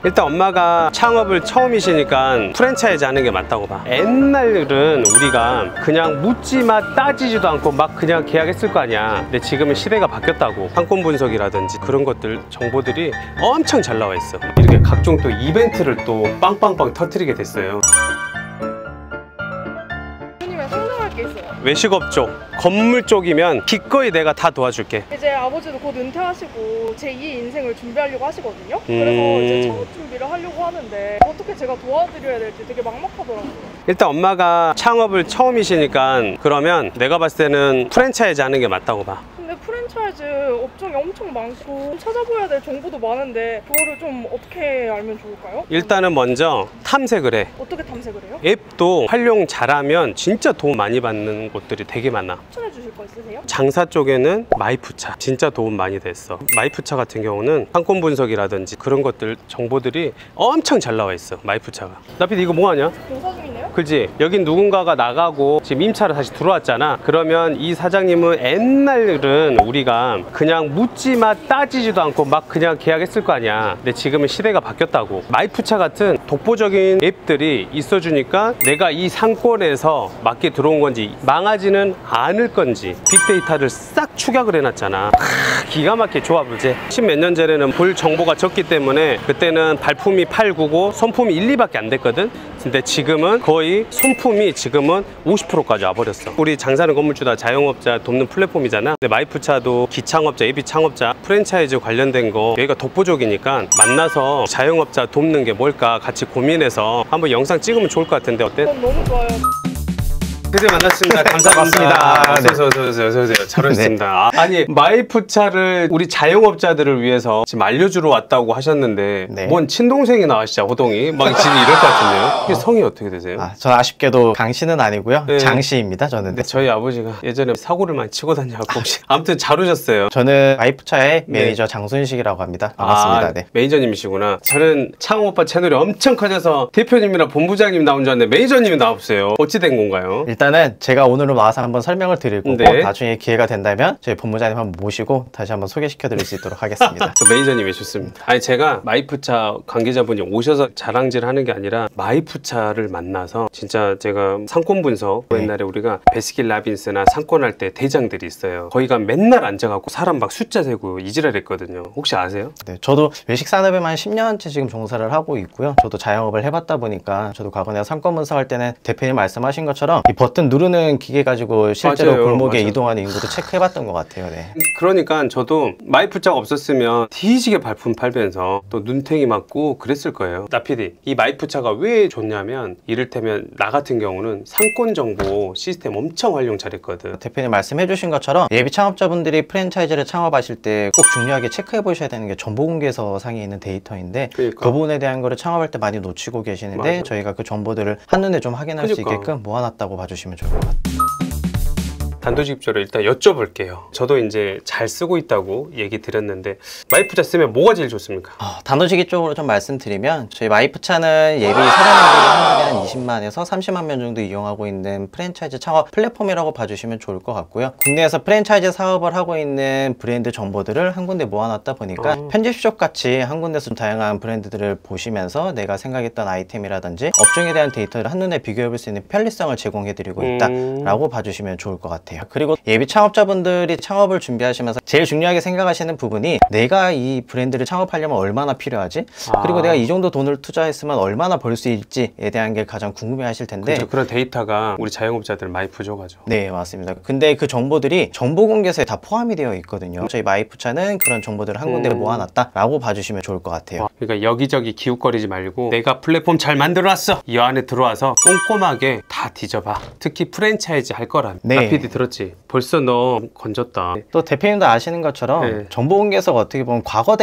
일단 엄마가 창업을 처음이시니까 프랜차이즈 하는 게 맞다고 봐. 옛날은 우리가 그냥 묻지마 따지지도 않고 막 그냥 계약했을 거 아니야. 근데 지금은 시대가 바뀌었다고. 상권 분석이라든지 그런 것들 정보들이 엄청 잘 나와 있어. 이렇게 각종 또 이벤트를 또 빵빵빵 터뜨리게 됐어요. 게 있어요. 외식업 쪽, 건물 쪽이면 기꺼이 내가 다 도와줄게. 이제 아버지도 곧 은퇴하시고 제2의 인생을 준비하려고 하시거든요. 그래서 이제 창업 준비를 하려고 하는데 어떻게 제가 도와드려야 될지 되게 막막하더라고요. 일단 엄마가 창업을 처음이시니까 그러면 내가 봤을 때는 프랜차이즈 하는 게 맞다고 봐. 근데 프랜차이즈 업종이 엄청 많고 찾아봐야 될 정보도 많은데 그거를 좀 어떻게 알면 좋을까요? 일단은 먼저 탐색을 해. 어떻게 탐색을 해요? 앱도 활용 잘하면 진짜 도움 많이 받는 곳들이 되게 많아. 추천해 주실 거 있으세요? 장사 쪽에는 마이프차 진짜 도움 많이 됐어. 마이프차 같은 경우는 상권 분석이라든지 그런 것들 정보들이 엄청 잘 나와 있어. 마이프차가. 나피디 이거 뭐하냐? 공사 중이네요? 그지? 여긴 누군가가 나가고 지금 임차로 다시 들어왔잖아. 그러면 이 사장님은 옛날은 우리가 그냥 묻지마 따지지도 않고 막 그냥 계약했을 거 아니야. 근데 지금은 시대가 바뀌었다고. 마이프차 같은 독보적인 앱들이 있어주니까 내가 이 상권에서 맞게 들어온 건지 망하지는 않을 건지 빅데이터를 싹 축약을 해놨잖아. 기가 막히게 조합을제. 10몇 년 전에는 볼 정보가 적기 때문에 그때는 발품이 8, 9고 손품이 1, 2밖에 안 됐거든. 근데 지금은 거의 손품이 지금은 50%까지 와버렸어. 우리 장사하는 건물주다 자영업자 돕는 플랫폼이잖아. 근데 마이프차도 기창업자, 예비 창업자, 프랜차이즈 관련된 거 여기가 독보적이니까 만나서 자영업자 돕는 게 뭘까 같이 고민해서 한번 영상 찍으면 좋을 것 같은데 어때? 너무 좋아요. 드디어 만났습니다. 감사합니다. 어서오세요. 잘 오셨습니다. 네. 아니 마이프차를 우리 자영업자들을 위해서 지금 알려주러 왔다고 하셨는데 네. 뭔 친동생이 나와시죠 호동이? 막 집이 이럴 것 같은데요? 이게 성이 어떻게 되세요? 저는 아쉽게도 강씨는 아니고요. 네. 장씨입니다. 저는. 네, 저희 아버지가 예전에 사고를 많이 치고 다녀갖고 혹시 아무튼 잘 오셨어요. 저는 마이프차의 네. 매니저 장순식이라고 합니다. 반갑습니다. 네. 매니저님이시구나. 저는 창업오빠 채널이 엄청 커져서 대표님이랑 본부장님 나온 줄 알았는데 매니저님이 나왔어요. 어찌 된 건가요? 일단은 제가 오늘 나와서 한번 설명을 드릴 거고 네. 나중에 기회가 된다면 저희 본부장님 한번 모시고 다시 한번 소개시켜 드릴 수 있도록 하겠습니다. 저 매니저님이 좋습니다. 아니 제가 마이프차 관계자분이 오셔서 자랑질 하는 게 아니라 마이프차를 만나서 진짜 제가 상권 분석 네. 옛날에 우리가 베스킨 라빈스나 상권할 때 대장들이 있어요. 거기가 맨날 앉아갖고 사람 막 숫자 세고 이지랄 했거든요. 혹시 아세요? 네, 저도 외식 산업에만 10년째 지금 종사를 하고 있고요. 저도 자영업을 해봤다 보니까 저도 과거에 상권 분석할 때는 대표님 말씀하신 것처럼 이 버튼 누르는 기계 가지고 실제로 맞아요. 골목에 맞아요. 이동하는 인구도 체크해봤던 것 같아요. 네. 그러니까 저도 마이프차가 없었으면 뒤지게 발품 팔면서 또 눈탱이 맞고 그랬을 거예요. 나피디 이 마이프차가 왜 좋냐면 이를테면 나 같은 경우는 상권 정보 시스템 엄청 활용 잘했거든. 대표님 말씀해주신 것처럼 예비 창업자분들이 프랜차이즈를 창업하실 때 꼭 중요하게 체크해 보셔야 되는 게 정보공개서 상에 있는 데이터인데 그러니까. 그 부분에 대한 거를 창업할 때 많이 놓치고 계시는데 맞아. 저희가 그 정보들을 한눈에 좀 확인할 수 그러니까. 있게끔 모아놨다고 봐주시면 좋을 것 같아요. 단도직입적으로 일단 여쭤볼게요. 저도 이제 잘 쓰고 있다고 얘기 드렸는데 마이프차 쓰면 뭐가 제일 좋습니까? 단도직입 쪽으로 좀 말씀드리면 저희 마이프차는 예비 사장님들이 한 달에 한 20만에서 30만 명 정도 이용하고 있는 프랜차이즈 창업 플랫폼이라고 봐주시면 좋을 것 같고요. 국내에서 프랜차이즈 사업을 하고 있는 브랜드 정보들을 한 군데 모아놨다 보니까 편집숍 같이 한 군데서 좀 다양한 브랜드들을 보시면서 내가 생각했던 아이템이라든지 업종에 대한 데이터를 한눈에 비교해 볼 수 있는 편리성을 제공해드리고 있다라고 봐주시면 좋을 것 같아요. 그리고 예비 창업자분들이 창업을 준비하시면서 제일 중요하게 생각하시는 부분이 내가 이 브랜드를 창업하려면 얼마나 필요하지? 그리고 내가 이 정도 돈을 투자했으면 얼마나 벌 수 있지에 대한 게 가장 궁금해 하실 텐데 그렇죠. 그런 데이터가 우리 자영업자들 많이 부족하죠. 네, 맞습니다. 근데 그 정보들이 정보공개서에 다 포함이 되어 있거든요. 저희 마이프차는 그런 정보들을 한 군데 모아놨다라고 봐주시면 좋을 것 같아요. 그러니까 여기저기 기웃거리지 말고 내가 플랫폼 잘 만들어놨어! 이 안에 들어와서 꼼꼼하게 다 뒤져봐. 특히 프랜차이즈 할 거라면. 네. 나피디 들었지? 벌써 너 건졌다. 또 대표님도 아시는 것처럼 네. 정보공개서가 어떻게 보면 과거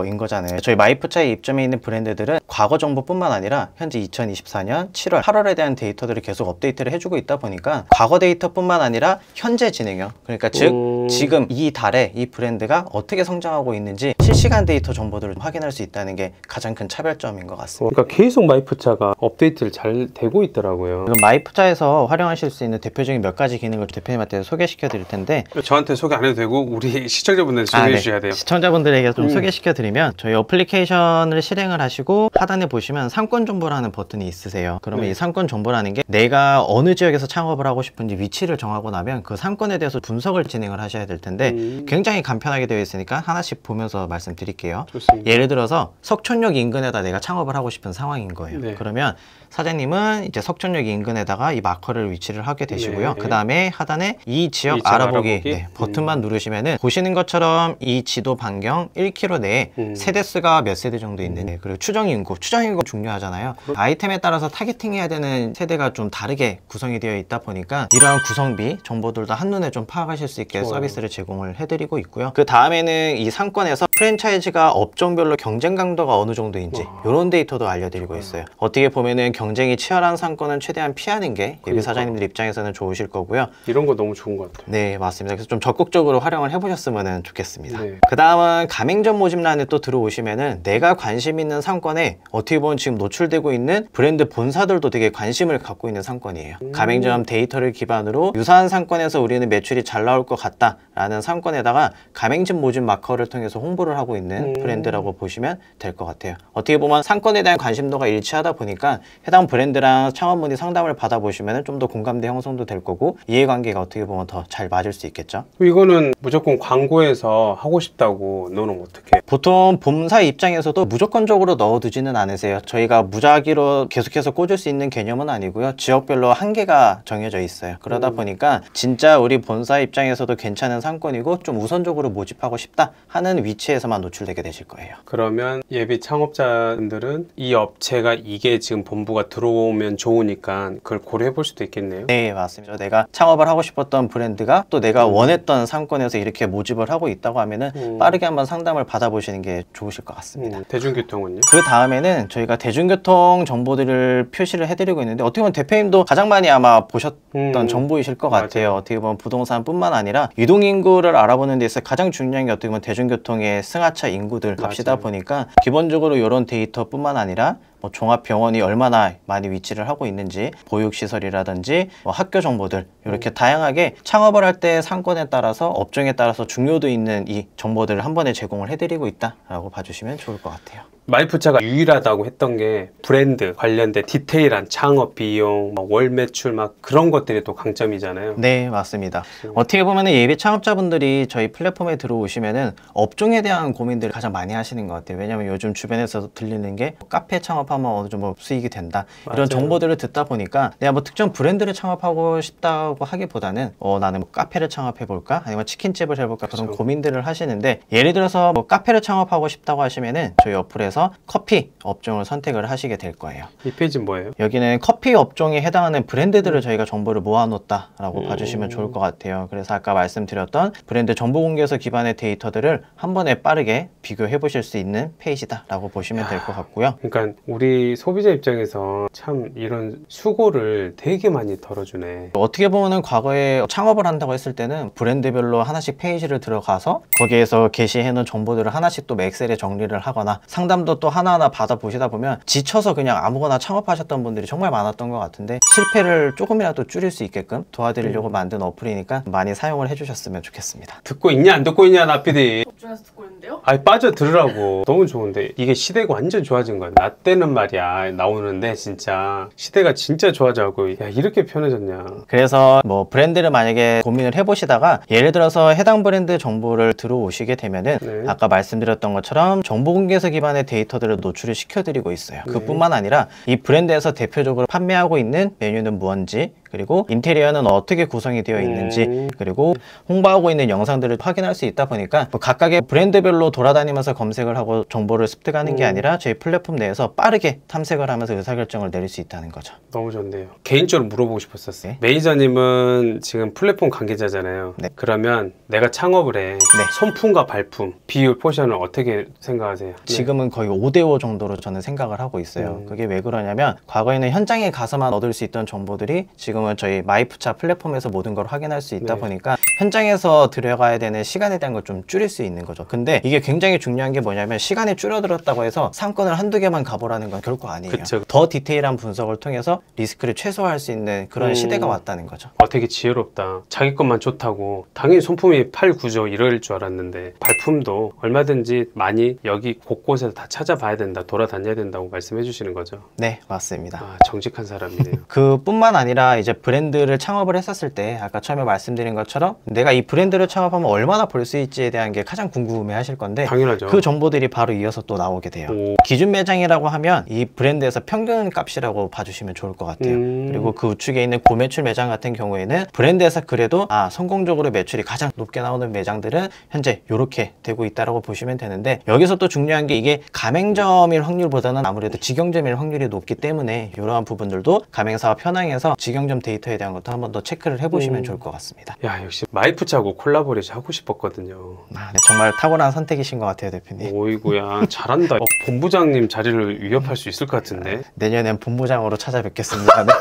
인 거잖아요. 저희 마이프차에 입점해 있는 브랜드들은 과거 정보뿐만 아니라 현재 2024년 7월, 8월에 대한 데이터들을 계속 업데이트를 해주고 있다 보니까 과거 데이터뿐만 아니라 현재 진행형, 그러니까 즉 지금 이 달에 이 브랜드가 어떻게 성장하고 있는지 실시간 데이터 정보들을 확인할 수 있다는 게 가장 큰 차별점인 것 같습니다. 그러니까 계속 마이프차가 업데이트를 잘 되고 있더라고요. 지금 마이프차에서 활용하실 수 있는 대표적인 몇 가지 기능을 대표님한테 소개시켜 드릴 텐데 저한테 소개 안 해도 되고 우리 시청자분들 소개해 주셔야 돼요. 시청자분들에게 좀 소개시켜 소개시켜드리면 저희 어플리케이션을 실행을 하시고 하단에 보시면 상권 정보라는 버튼이 있으세요. 그러면 네. 이 상권 정보라는 게 내가 어느 지역에서 창업을 하고 싶은지 위치를 정하고 나면 그 상권에 대해서 분석을 진행을 하셔야 될 텐데 굉장히 간편하게 되어 있으니까 하나씩 보면서 말씀드릴게요. 좋습니다. 예를 들어서 석촌역 인근에다 내가 창업을 하고 싶은 상황인 거예요. 네. 그러면 사장님은 이제 석촌역 인근에다가 이 마커를 위치를 하게 되시고요. 네. 그 다음에 하단에 이 지역 이 지역 알아보기, 알아보기? 네, 버튼만 누르시면은 보시는 것처럼 이 지도 반경 1km 내에 세대수가 몇 세대 정도 있느냐, 그리고 추정 인구 중요하잖아요. 아이템에 따라서 타겟팅해야 되는 세대가 좀 다르게 구성이 되어 있다 보니까 이러한 구성비 정보들도 한눈에 좀 파악하실 수 있게 좋아요. 서비스를 제공을 해드리고 있고요. 그 다음에는 이 상권에서 프랜차이즈가 업종별로 경쟁 강도가 어느 정도인지 이런 데이터도 알려드리고 있어요. 어떻게 보면은 경쟁이 치열한 상권은 최대한 피하는 게 예비 사장님들 입장에서는 좋으실 거고요. 이런 거 너무 좋은 것 같아요. 네, 맞습니다. 그래서 좀 적극적으로 활용을 해보셨으면 좋겠습니다. 네. 그 다음은 가맹점 모집란에 또 들어오시면은 내가 관심 있는 상권에 어떻게 보면 지금 노출되고 있는 브랜드 본사들도 되게 관심을 갖고 있는 상권이에요. 가맹점 데이터를 기반으로 유사한 상권에서 우리는 매출이 잘 나올 것 같다라는 상권에다가 가맹점 모집 마커를 통해서 홍보를 하고 있는 브랜드라고 보시면 될 것 같아요. 어떻게 보면 상권에 대한 관심도가 일치하다 보니까 해당 브랜드랑 창업문의 상담을 받아보시면 좀 더 공감대 형성도 될 거고 이해관계가 어떻게 보면 더 잘 맞을 수 있겠죠. 이거는 무조건 광고에서 하고 싶다고 너는 어떻게? 보통 본사 입장에서도 무조건적으로 넣어두지는 않으세요. 저희가 무작위로 계속해서 꽂을 수 있는 개념은 아니고요. 지역별로 한계가 정해져 있어요. 그러다 보니까 진짜 우리 본사 입장에서도 괜찮은 상권이고 좀 우선적으로 모집하고 싶다 하는 위치에서만 노출되게 되실 거예요. 그러면 예비 창업자분들은 이 업체가 이게 지금 본부가 들어오면 좋으니까 그걸 고려해 볼 수도 있겠네요. 네, 맞습니다. 내가 창업을 하고 싶었던 브랜드가 또 내가 원했던 상권에서 이렇게 모집을 하고 있다고 하면은 빠르게 한번 상담을 받아보시는 게 좋으실 것 같습니다. 대중교통은요? 그 다음에는 저희가 대중교통 정보들을 표시를 해드리고 있는데 어떻게 보면 대표님도 가장 많이 아마 보셨던 정보이실 것 같아요. 맞아요. 어떻게 보면 부동산뿐만 아니라 유동인구를 알아보는 데 있어 가장 중요한 게 어떻게 보면 대중교통의 승하차 인구들 값이다 맞아요. 보니까 기본적으로 이런 데이터뿐만 아니라 뭐 종합병원이 얼마나 많이 위치를 하고 있는지, 보육시설이라든지 뭐 학교 정보들 이렇게 다양하게 창업을 할 때 상권에 따라서 업종에 따라서 중요도 있는 이 정보들을 한 번에 제공을 해드리고 있다라고 봐주시면 좋을 것 같아요. 마이프차가 유일하다고 했던 게 브랜드 관련된 디테일한 창업 비용, 월 매출 막 그런 것들이 또 강점이잖아요. 네, 맞습니다. 어떻게 보면 예비 창업자분들이 저희 플랫폼에 들어오시면은 업종에 대한 고민들을 가장 많이 하시는 것 같아요. 왜냐하면 요즘 주변에서 들리는 게 카페 창업하면 어느 정도 수익이 된다 이런 맞아요. 정보들을 듣다 보니까 내가 뭐 특정 브랜드를 창업하고 싶다고 하기보다는 나는 뭐 카페를 창업해 볼까 아니면 치킨집을 해볼까 그런 그렇죠. 고민들을 하시는데 예를 들어서 뭐 카페를 창업하고 싶다고 하시면은 저희 어플에서 커피 업종을 선택을 하시게 될 거예요. 이 페이지는 뭐예요? 여기는 커피 업종에 해당하는 브랜드들을 저희가 정보를 모아놓았다라고 봐주시면 좋을 것 같아요. 그래서 아까 말씀드렸던 브랜드 정보공개서 기반의 데이터들을 한 번에 빠르게 비교해 보실 수 있는 페이지다라고 보시면 될 것 같고요. 그러니까 우리 소비자 입장에서 참 이런 수고를 되게 많이 덜어주네. 어떻게 보면은 과거에 창업을 한다고 했을 때는 브랜드별로 하나씩 페이지를 들어가서 거기에서 게시해놓은 정보들을 하나씩 또 엑셀에 정리를 하거나 상담도 또 하나하나 받아보시다 보면 지쳐서 그냥 아무거나 창업하셨던 분들이 정말 많았던 것 같은데 실패를 조금이라도 줄일 수 있게끔 도와드리려고 만든 어플이니까 많이 사용을 해주셨으면 좋겠습니다. 듣고 있냐 안 듣고 있냐 나피디. 업종에서 듣고 있는데요? 아니 빠져 들으라고. 너무 좋은데 이게 시대가 완전 좋아진 거야. 나 때는 말이야 나오는데 진짜 시대가 진짜 좋아져가고 야 이렇게 편해졌냐. 그래서 뭐 브랜드를 만약에 고민을 해보시다가 예를 들어서 해당 브랜드 정보를 들어오시게 되면은 네. 아까 말씀드렸던 것처럼 정보공개서 기반의 데이터들을 노출을 시켜드리고 있어요. 그뿐만 아니라 이 브랜드에서 대표적으로 판매하고 있는 메뉴는 무언지 그리고 인테리어는 어떻게 구성이 되어 있는지 그리고 홍보하고 있는 영상들을 확인할 수 있다 보니까 뭐 각각의 브랜드별로 돌아다니면서 검색을 하고 정보를 습득하는 게 아니라 저희 플랫폼 내에서 빠르게 탐색을 하면서 의사결정을 내릴 수 있다는 거죠. 너무 좋네요. 개인적으로 물어보고 싶었었어요. 네. 매니저님은 지금 플랫폼 관계자잖아요. 네. 그러면 내가 창업을 해. 손품과 발품 비율 포션을 어떻게 생각하세요? 지금은 거의 5대5 정도로 저는 생각을 하고 있어요. 그게 왜 그러냐면 과거에는 현장에 가서만 얻을 수 있던 정보들이 지금 지금은 저희 마이프차 플랫폼에서 모든 걸 확인할 수 있다 보니까 현장에서 들어가야 되는 시간에 대한 걸 좀 줄일 수 있는 거죠. 근데 이게 굉장히 중요한 게 뭐냐면 시간이 줄어들었다고 해서 상권을 한두 개만 가보라는 건 결코 아니에요. 그쵸. 더 디테일한 분석을 통해서 리스크를 최소화할 수 있는 그런 시대가 왔다는 거죠. 되게 지혜롭다. 자기 것만 좋다고 당연히 손품이 8, 9조 이럴 줄 알았는데 발품도 얼마든지 많이 여기 곳곳에서 다 찾아봐야 된다, 돌아다녀야 된다고 말씀해 주시는 거죠. 네, 맞습니다. 정직한 사람이네요. 그뿐만 아니라 이제 브랜드를 창업을 했었을 때 아까 처음에 말씀드린 것처럼 내가 이 브랜드를 창업하면 얼마나 벌 수 있지에 대한 게 가장 궁금해 하실 건데 당연하죠. 그 정보들이 바로 이어서 또 나오게 돼요. 기준 매장이라고 하면 이 브랜드에서 평균 값이라고 봐주시면 좋을 것 같아요. 그리고 그 우측에 있는 고매출 매장 같은 경우에는 브랜드에서 그래도 성공적으로 매출이 가장 높게 나오는 매장들은 현재 이렇게 되고 있다고 보시면 되는데, 여기서 또 중요한 게 이게 가맹점일 확률보다는 아무래도 직영점일 확률이 높기 때문에 이러한 부분들도 가맹사업 현황에서 직영점 데이터에 대한 것도 한번 더 체크를 해보시면 좋을 것 같습니다. 야, 역시 마이프차하고 콜라보레이션 하고 싶었거든요. 네, 정말 탁월한 선택이신 것 같아요, 대표님. 오이구야, 잘한다. 본부장님 자리를 위협할 수 있을 것 같은데. 내년엔 본부장으로 찾아뵙겠습니다. 네.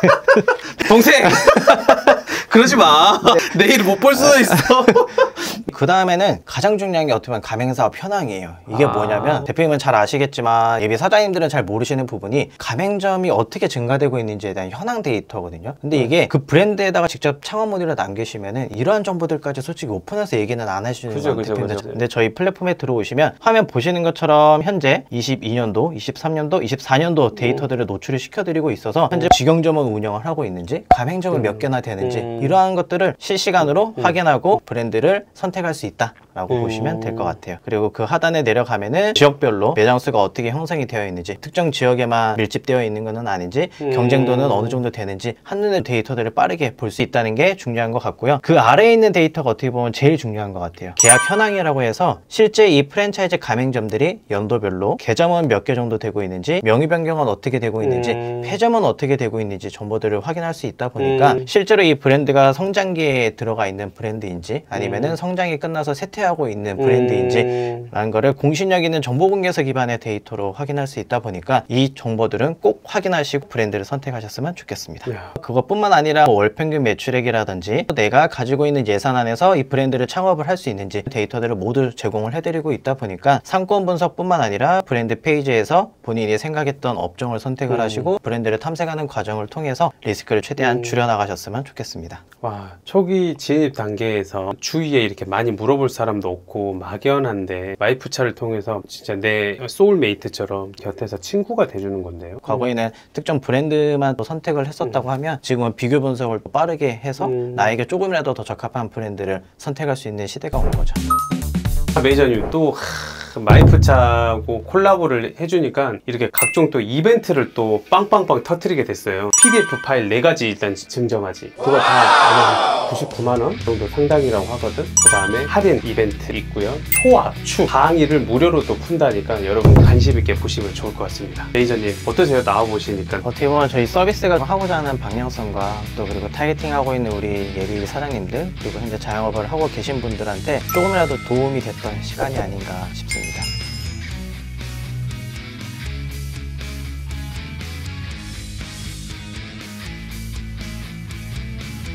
동생! 그러지 마. 내일 못 볼 수도 있어. 그 다음에는 가장 중요한 게 어떻게 보면 가맹사업 현황이에요. 이게 뭐냐면 대표님은 잘 아시겠지만 예비 사장님들은 잘 모르시는 부분이 가맹점이 어떻게 증가되고 있는지에 대한 현황 데이터거든요. 근데 이게 그 브랜드에다가 직접 창업 모듈을 남기시면은 이러한 정보들까지 솔직히 오픈해서 얘기는 안 해주시는 거예요. 대표님들. 근데 저희 플랫폼에 들어오시면 화면 보시는 것처럼 현재 22년도, 23년도, 24년도 데이터들을 노출을 시켜드리고 있어서 현재 직영점을 운영을 하고 있는지 가맹점은 몇 개나 되는지 이러한 것들을 실시간으로 확인하고 브랜드를 선택할 수 있다라고 보시면 될 것 같아요. 그리고 그 하단에 내려가면은 지역별로 매장 수가 어떻게 형성이 되어 있는지, 특정 지역에만 밀집되어 있는 것은 아닌지, 경쟁도는 어느 정도 되는지 한눈에 데이터들을 빠르게 볼 수 있다는 게 중요한 것 같고요. 그 아래에 있는 데이터가 어떻게 보면 제일 중요한 것 같아요. 계약 현황이라고 해서 실제 이 프랜차이즈 가맹점들이 연도별로 개점은 몇 개 정도 되고 있는지, 명의 변경은 어떻게 되고 있는지, 폐점은 어떻게 되고 있는지 정보들을 확인할 수 있다 보니까 실제로 이 브랜드가 성장기에 들어가 있는 브랜드인지 아니면은 성장이 끝나서 쇠퇴하고 있는 브랜드인지 라는 거를 공신력 있는 정보공개서 기반의 데이터로 확인할 수 있다 보니까 이 정보들은 꼭 확인하시고 브랜드를 선택하셨으면 좋겠습니다. 그것뿐만 아니라 월평균 매출액이라든지 내가 가지고 있는 예산 안에서 이 브랜드를 창업을 할 수 있는지 데이터들을 모두 제공을 해드리고 있다 보니까 상권 분석뿐만 아니라 브랜드 페이지에서 본인이 생각했던 업종을 선택을 하시고 브랜드를 탐색하는 과정을 통해서 리스크를 최대한 줄여나가셨으면 좋겠습니다. 와, 초기 진입 단계에서 주위에 이렇게 많이 물어볼 사람도 없고 막연한데 마이프차를 통해서 진짜 내 소울메이트처럼 곁에서 친구가 돼주는 건데요. 과거에는 특정 브랜드만 또 선택을 했었다고 하면 지금은 비교 분석을 빠르게 해서 나에게 조금이라도 더 적합한 브랜드를 선택할 수 있는 시대가 온 거죠. 매니저님 또 마이프차하고 콜라보를 해주니까 이렇게 각종 또 이벤트를 또 빵빵빵 터트리게 됐어요. PDF 파일 4가지 일단 증정하지. 그거 다 아마 99만원 정도 상당이라고 하거든. 그 다음에 할인 이벤트 있고요. 초압축 강의를 무료로 또 푼다니까 여러분 관심 있게 보시면 좋을 것 같습니다. 매니저님 어떠세요? 나와보시니까. 어떻게 보면 저희 서비스가 하고자 하는 방향성과 또 그리고 타겟팅하고 있는 우리 예비 사장님들 그리고 현재 자영업을 하고 계신 분들한테 조금이라도 도움이 됐던 시간이 아닌가 싶습니다.